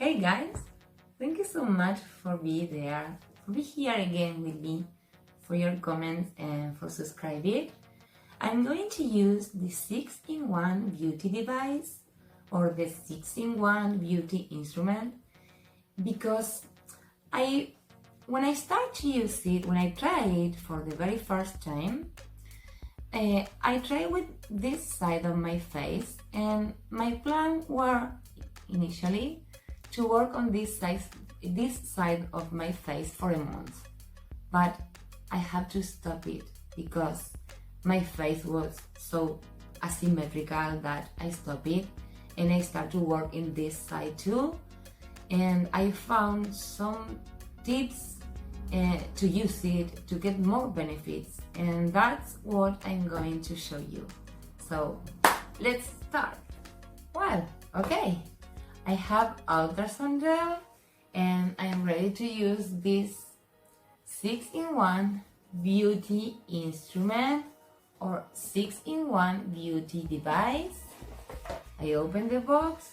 Hey guys, thank you so much for being here again with me, for your comments and for subscribing. I'm going to use the 6-in-1 beauty device or the 6-in-1 beauty instrument because when I start to use it, when I try it for the very first time, I try with this side of my face, and my plan were initially to work on this side of my face for a month, but I had to stop it because my face was so asymmetrical that I stopped it and I started to work in this side too, and I found some tips to use it to get more benefits, and that's what I'm going to show you. So let's start. Well, okay, I have ultrasound gel and I'm ready to use this 6-in-1 beauty instrument or 6-in-1 beauty device. I open the box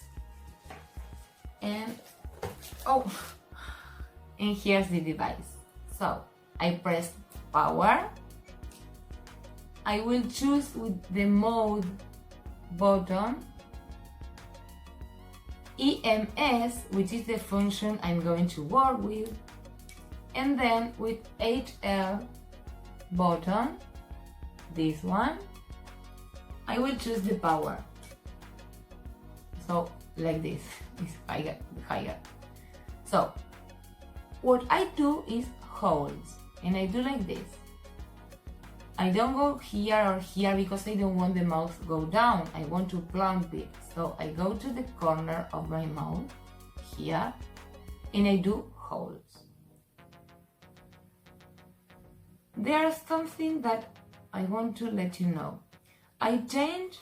and and here's the device. So I press power. I will choose with the mode button EMS, which is the function I'm going to work with, and then with HL button, this one, I will choose the power. So like this, it's higher. So what I do is holds, and I do like this. I don't go here or here because I don't want the mouth to go down. I want to plump it. So I go to the corner of my mouth here and I do holds. There's something that I want to let you know. I changed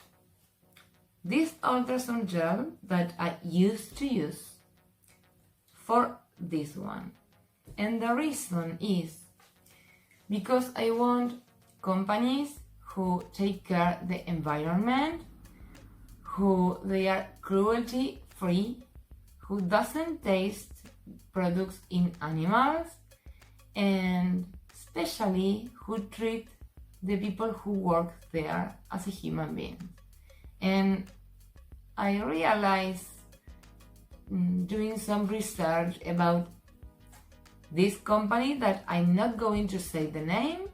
this ultrasound gel that I used to use for this one. And the reason is because I want companies who take care of the environment, who they are cruelty free, who doesn't taste products in animals, and especially who treat the people who work there as a human being. And I realized doing some research about this company that I'm not going to say the name.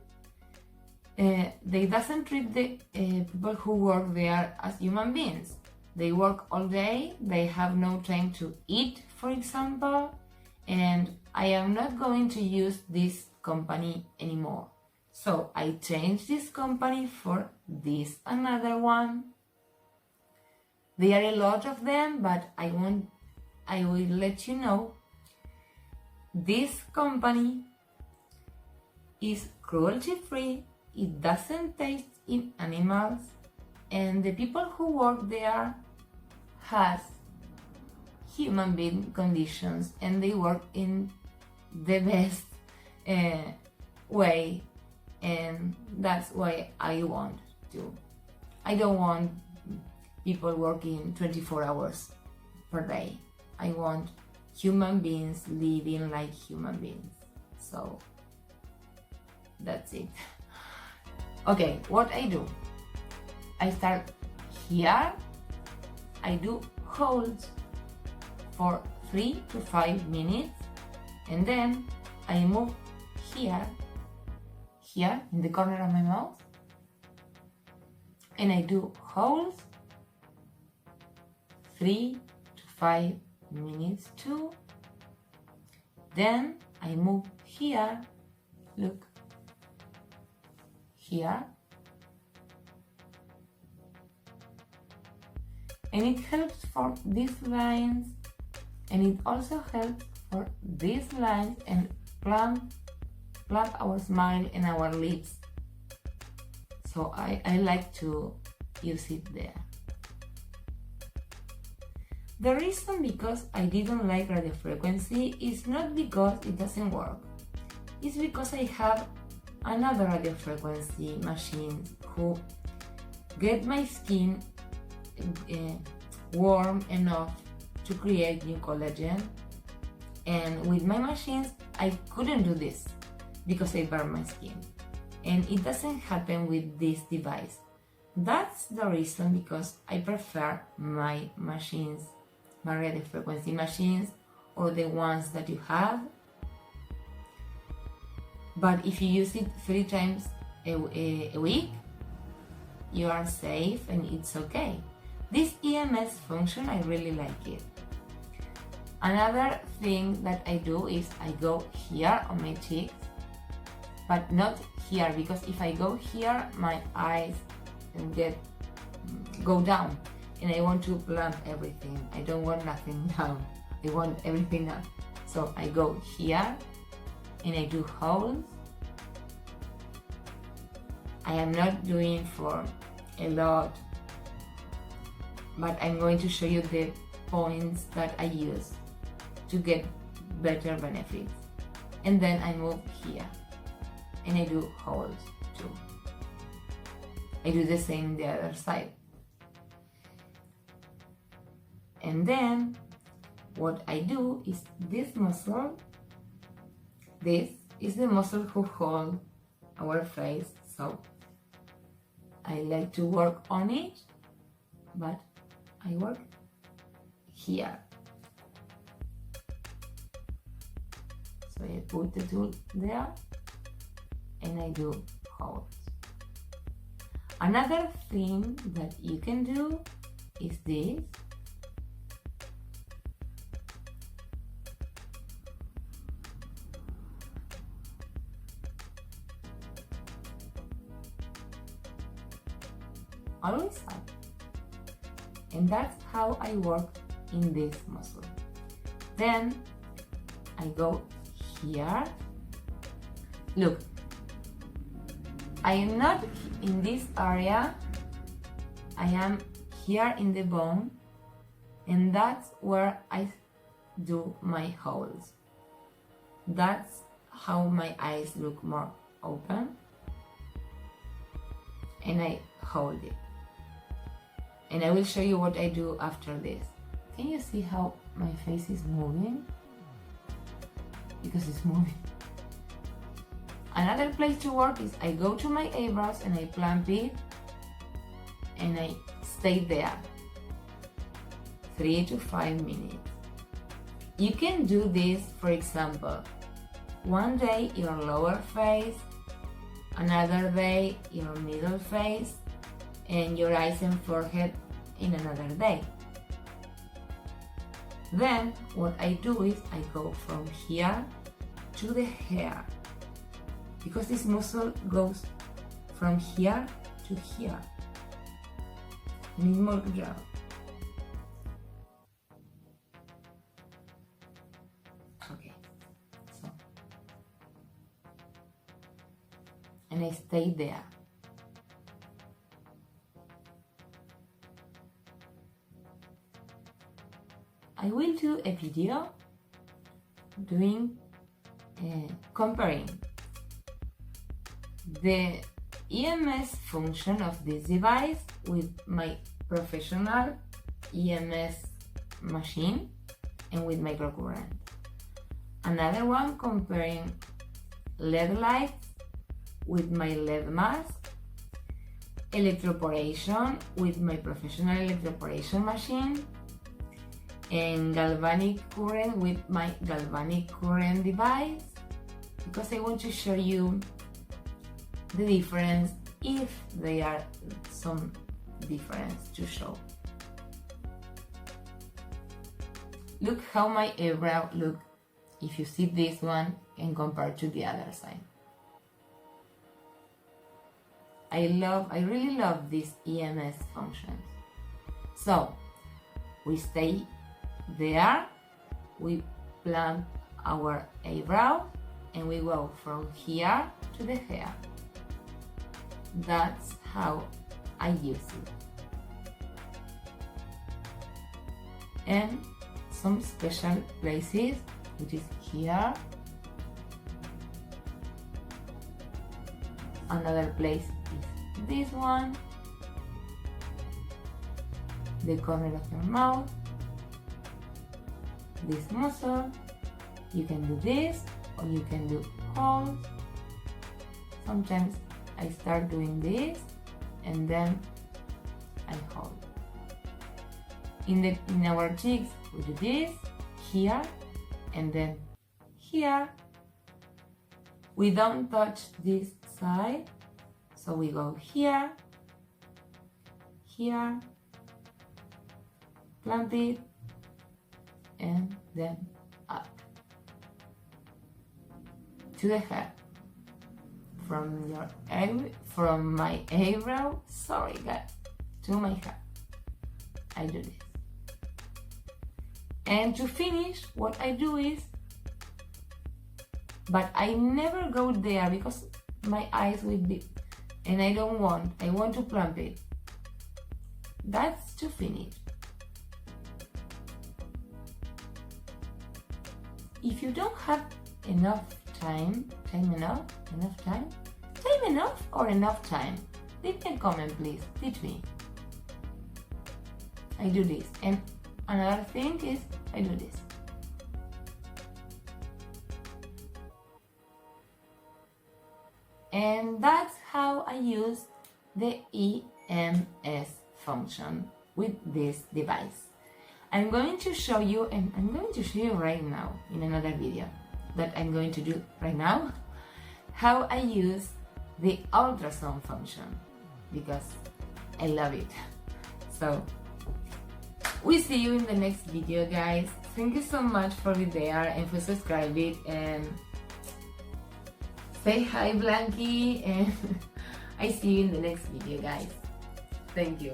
They doesn't treat the people who work there as human beings. They work all day, they have no time to eat, for example, and I am not going to use this company anymore. So I changed this company for this another one. There are a lot of them, but I will let you know. This company is cruelty free. It doesn't taste in animals, and the people who work there has human being conditions, and they work in the best way, and that's why I want to. I don't want people working 24 hours per day. I want human beings living like human beings. So that's it. Okay, what I do, I start here, I do holds for 3 to 5 minutes, and then I move here in the corner of my mouth, and I do holds 3 to 5 minutes too. Then I move here, look, here, and it helps for these lines, and it also helps for these lines and plump our smile and our lips. So I like to use it there. The reason because I didn't like radiofrequency is not because it doesn't work. It's because I have another radiofrequency machine who get my skin warm enough to create new collagen. And with my machines, I couldn't do this because I burn my skin. And it doesn't happen with this device. That's the reason because I prefer my machines, my radio frequency machines, or the ones that you have. But if you use it 3 times a week, you are safe and it's okay. This EMS function, I really like it. Another thing that I do is I go here on my cheeks, but not here, because if I go here, my eyes go down, and I want to plump everything. I don't want nothing down. I want everything up. So I go here, and I do holes. I am not doing for a lot, but I'm going to show you the points that I use to get better benefits. And then I move here, and I do holes too. I do the same the other side. And then what I do is this muscle, this is the muscle who hold our face, so I like to work on it, but I work here. So I put the tool there and I do holes. Another thing that you can do is this. Always up. And that's how I work in this muscle. Then I go here. Look, I am not in this area, I am here in the bone, and that's where I do my holes. That's how my eyes look more open, and I hold it. And I will show you what I do after this. Can you see how my face is moving? Because it's moving. Another place to work is I go to my eyebrows and I plump it and I stay there 3 to 5 minutes. You can do this, for example, one day your lower face, another day your middle face, and your eyes and forehead in another day. Then what I do is I go from here to the hair, because this muscle goes from here to here. Need more gel. Okay, so, and I stay there. I will do a video doing comparing the EMS function of this device with my professional EMS machine and with microcurrent. Another one comparing LED lights with my LED mask, electroporation with my professional electroporation machine, and galvanic current with my galvanic current device, because I want to show you the difference, if there are some difference to show. Look how my eyebrow look if you see this one and compare to the other side. I really love these EMS functions. So we stay there, we plump our eyebrow, and we go from here to the hair. That's how I use it. And some special places, which is here. Another place is this one, the corner of your mouth, this muscle. You can do this, or you can do hold. Sometimes I start doing this and then I hold. In our cheeks, we do this, here, and then here. We don't touch this side, so we go here, here, plump it, and then up to the head. From my eyebrow, sorry guys, to my head. I do this. And to finish, what I do is, but I never go there because my eyes will be, and I want to plump it. That's to finish. If you don't have enough time, leave me a comment please, teach me. I do this, and another thing is I do this. And that's how I use the EMS function with this device. I'm going to show you, and I'm going to show you right now in another video that I'm going to do right now, how I use the ultrasound function, because I love it. So we see you in the next video, guys. Thank you so much for being there and for subscribing, and say hi Blanqui, and I see you in the next video, guys. Thank you.